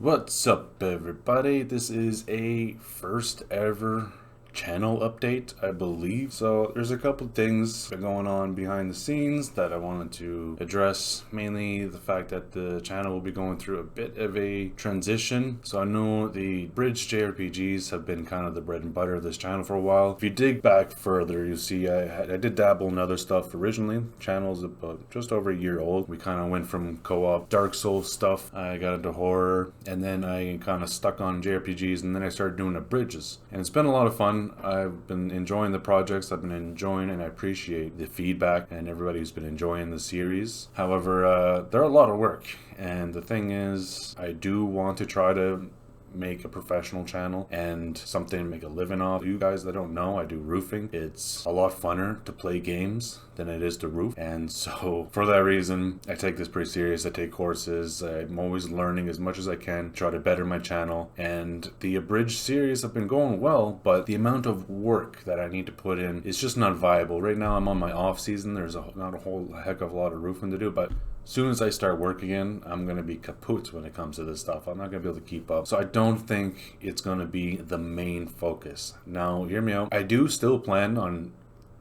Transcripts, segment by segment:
What's up, everybody? This is a first ever channel update, I believe. So there's a couple things going on behind the scenes that I wanted to address. Mainly the fact that the channel will be going through a bit of a transition. So I know the abridged JRPGs have been kind of the bread and butter of this channel for a while. If you dig back further, you see I did dabble in other stuff originally. The channel's about just over a year old. We kind of went from co-op Dark Souls stuff. I got into horror, and then I kind of stuck on JRPGs, and then I started doing abridges. And it's been a lot of fun. I've been enjoying the projects. I've been enjoying and I appreciate the feedback and everybody who's been enjoying the series. However, they're a lot of work, and the thing is, I do want to try to make a professional channel and something to make a living off. You guys that don't know, I do roofing. It's a lot funner to play games than it is to roof, and so for that reason I take this pretty serious. I take courses. I'm always learning as much as I can, try to better my channel, and the abridged series have been going well, but the amount of work that I need to put in is just not viable. Right now I'm on my off season. There's not a whole heck of a lot of roofing to do, but as soon as I start work again, I'm going to be kaput when it comes to this stuff. I'm not going to be able to keep up. So I don't think it's going to be the main focus. Now, hear me out. I do still plan on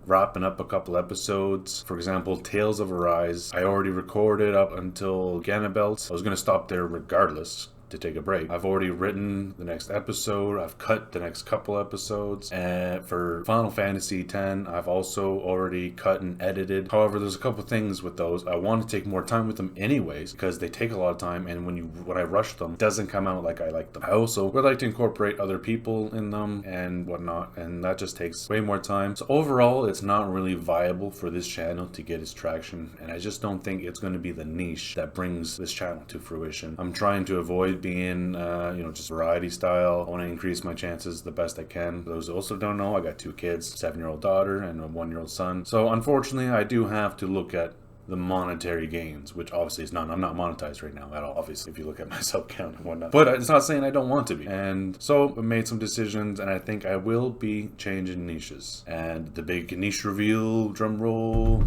wrapping up a couple episodes. For example, Tales of Arise. I already recorded up until Ganabelt. I was going to stop there regardless to take a break. I've already written the next episode. I've cut the next couple episodes, and for Final Fantasy X I've also already cut and edited. However, there's a couple things with those. I want to take more time with them anyways, because they take a lot of time, and when I rush them, it doesn't come out like I like them. I also would like to incorporate other people in them and whatnot, and that just takes way more time. So overall, it's not really viable for this channel to get its traction, and I just don't think it's going to be the niche that brings this channel to fruition. I'm trying to avoid being just variety style. I want to increase my chances the best I can. For those who also don't know, I got 2 kids, 7-year-old daughter and a 1-year-old son. So unfortunately, I do have to look at the monetary gains, which obviously is not, I'm not monetized right now at all, obviously, if you look at my sub count and whatnot. But it's not saying I don't want to be. And so I made some decisions, and I think I will be changing niches. And the big niche reveal, drum roll,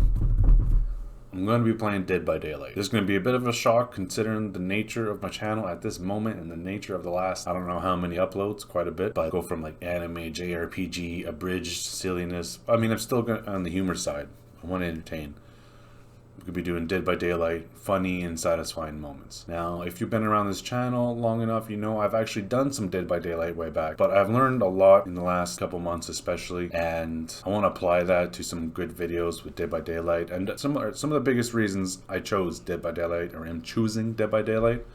I'm going to be playing Dead by Daylight. This is going to be a bit of a shock considering the nature of my channel at this moment and the nature of the last, I don't know how many uploads, quite a bit, but I go from like anime, JRPG, abridged, silliness. I mean, I'm still on the humor side. I want to entertain. We could be doing Dead by Daylight, funny and satisfying moments. Now, if you've been around this channel long enough, you know I've actually done some Dead by Daylight way back, but I've learned a lot in the last couple months especially, and I want to apply that to some good videos with Dead by Daylight. And some of the biggest reasons I chose Dead by Daylight, or am choosing Dead by Daylight,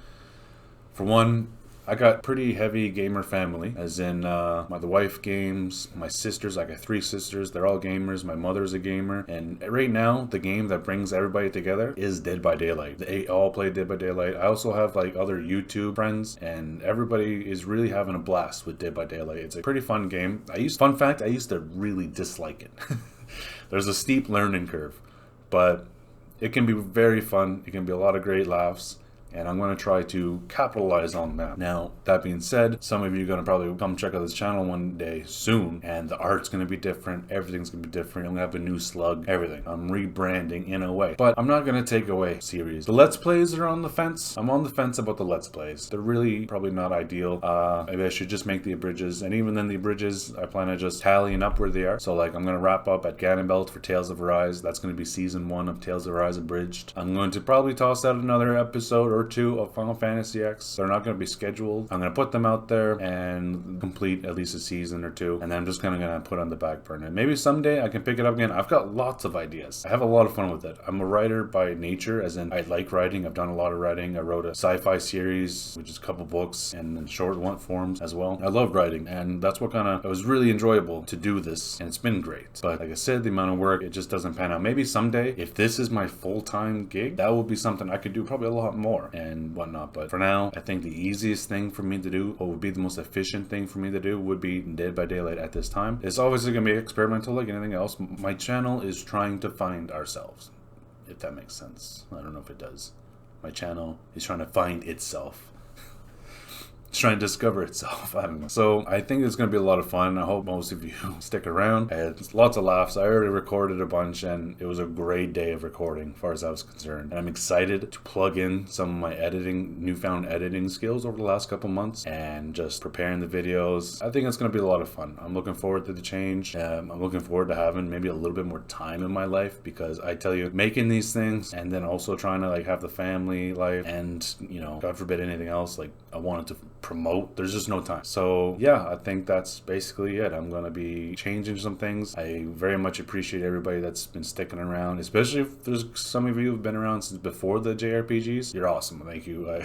for one, I got pretty heavy gamer family, as in the wife games, my sisters, I got 3 sisters, they're all gamers, my mother's a gamer, and right now the game that brings everybody together is Dead by Daylight. They all play Dead by Daylight. I also have like other YouTube friends, and everybody is really having a blast with Dead by Daylight. It's a pretty fun game. Fun fact, I used to really dislike it. There's a steep learning curve, but it can be very fun. It can be a lot of great laughs, and I'm going to try to capitalize on that. Now, that being said, some of you are going to probably come check out this channel one day soon, and the art's going to be different, everything's going to be different. I'm going to have a new slug, everything. I'm rebranding in a way, but I'm not going to take away series. The Let's Plays are on the fence. I'm on the fence about the Let's Plays. They're really probably not ideal. Maybe I should just make the abridges, and even then the abridges, I plan on just tallying up where they are. So like, I'm going to wrap up at Ganabelt for Tales of Arise. That's going to be season 1 of Tales of Arise abridged. I'm going to probably toss out another episode or 2 of Final Fantasy X. They're not going to be scheduled. I'm going to put them out there and complete at least a season or 2, and then I'm just kind of going to put on the back burner. Maybe someday I can pick it up again. I've got lots of ideas. I have a lot of fun with it. I'm a writer by nature, as in I like writing. I've done a lot of writing. I wrote a sci-fi series, which is a couple books, and in short forms as well. I love writing, and that's what it was really enjoyable to do this, and it's been great. But like I said, the amount of work, it just doesn't pan out. Maybe someday, if this is my full-time gig, that will be something I could do probably a lot more and whatnot. But for now, I think the easiest thing for me to do, or would be the most efficient thing for me to do, would be Dead by Daylight at this time. It's obviously going to be experimental like anything else. My channel is trying to find ourselves, if that makes sense. I don't know if it does. My channel is trying to find itself. trying to discover itself. I don't know. So I think it's going to be a lot of fun. I hope most of you stick around. I had lots of laughs. I already recorded a bunch, and it was a great day of recording as far as I was concerned. And I'm excited to plug in some of my newfound editing skills over the last couple months and just preparing the videos. I think it's going to be a lot of fun. I'm looking forward to the change. I'm looking forward to having maybe a little bit more time in my life, because I tell you, making these things and then also trying to like have the family life and, you know, God forbid anything else, like I wanted to promote, there's just no time. So yeah, I think that's basically it. I'm going to be changing some things. I very much appreciate everybody that's been sticking around, especially if there's some of you who've been around since before the JRPGs. You're awesome. Thank you.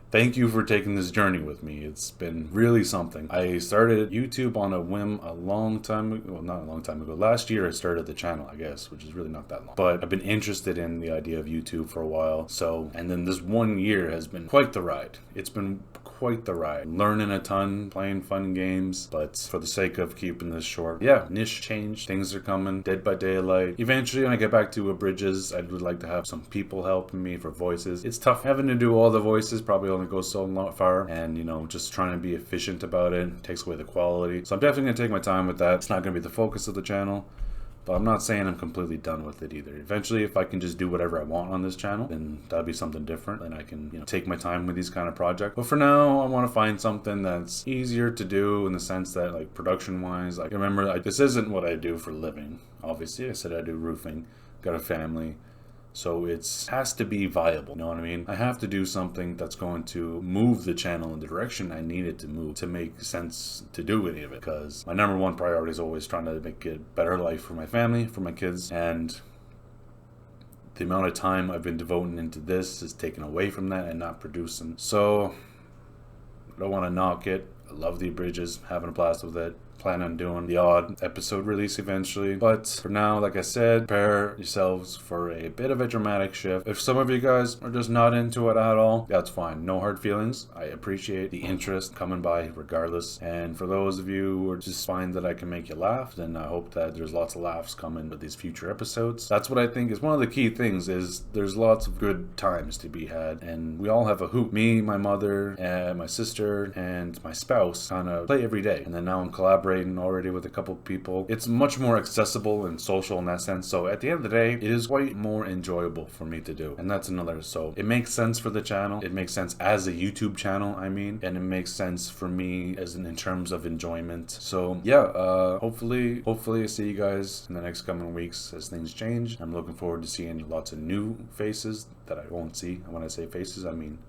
Thank you for taking this journey with me. It's been really something. I started YouTube on a whim a long time ago. Well, not a long time ago. Last year I started the channel, I guess, which is really not that long. But I've been interested in the idea of YouTube for a while. So, and then this 1 year has been quite the ride. It's been quite the ride. Learning a ton, playing fun games, but for the sake of keeping this short, yeah, niche change, things are coming, Dead by Daylight. Eventually, when I get back to Abridges, I would like to have some people helping me for voices. It's tough having to do all the voices, probably only goes so far, and you know, just trying to be efficient about it takes away the quality. So I'm definitely going to take my time with that. It's not going to be the focus of the channel, but I'm not saying I'm completely done with it either. Eventually, if I can just do whatever I want on this channel, then that'll be something different, and I can, you know, take my time with these kind of projects. But for now, I want to find something that's easier to do in the sense that, like, production-wise, like, remember, this isn't what I do for a living. Obviously, I said I do roofing, got a family. So it has to be viable, you know what I mean? I have to do something that's going to move the channel in the direction I need it to move to make sense to do any of it. Because my number one priority is always trying to make a better life for my family, for my kids, and the amount of time I've been devoting into this is taken away from that and not producing. So I don't want to knock it. I love the Abridges, having a blast with it. Plan on doing the odd episode release eventually, but for now, like I said, prepare yourselves for a bit of a dramatic shift. If some of you guys are just not into it at all, that's fine. No hard feelings. I appreciate the interest coming by regardless. And for those of you who are just find that I can make you laugh, then I hope that there's lots of laughs coming with these future episodes. That's what I think is one of the key things, is there's lots of good times to be had, and we all have a hoop. Me, my mother, and my sister, and my spouse kind of play every day, and then now I'm collaborating already with a couple people. It's much more accessible and social in that sense. So at the end of the day, it is quite more enjoyable for me to do. And that's another. So it makes sense for the channel. It makes sense as a YouTube channel, I mean, and it makes sense for me as in terms of enjoyment. So yeah, hopefully I see you guys in the next coming weeks as things change. I'm looking forward to seeing lots of new faces that I won't see. When I say faces, I mean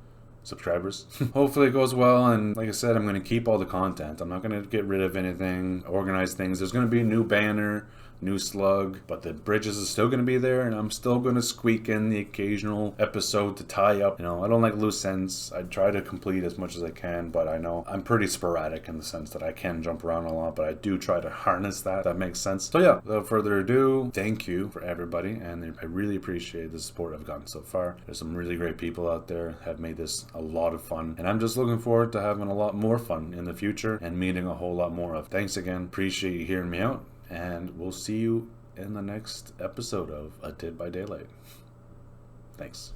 subscribers. Hopefully it goes well, and like I said, I'm going to keep all the content. I'm not going to get rid of anything, organize things. There's going to be a new banner, new slug, but the bridges is still going to be there, and I'm still going to squeak in the occasional episode to tie up. You know, I don't like loose ends. I try to complete as much as I can, but I know I'm pretty sporadic in the sense that I can jump around a lot, but I do try to harness that. That makes sense. So yeah, without further ado, thank you for everybody, and I really appreciate the support I've gotten so far. There's some really great people out there have made this a lot of fun, and I'm just looking forward to having a lot more fun in the future and meeting a whole lot more of. Thanks again. Appreciate you hearing me out. And we'll see you in the next episode of A Dead by Daylight. Thanks.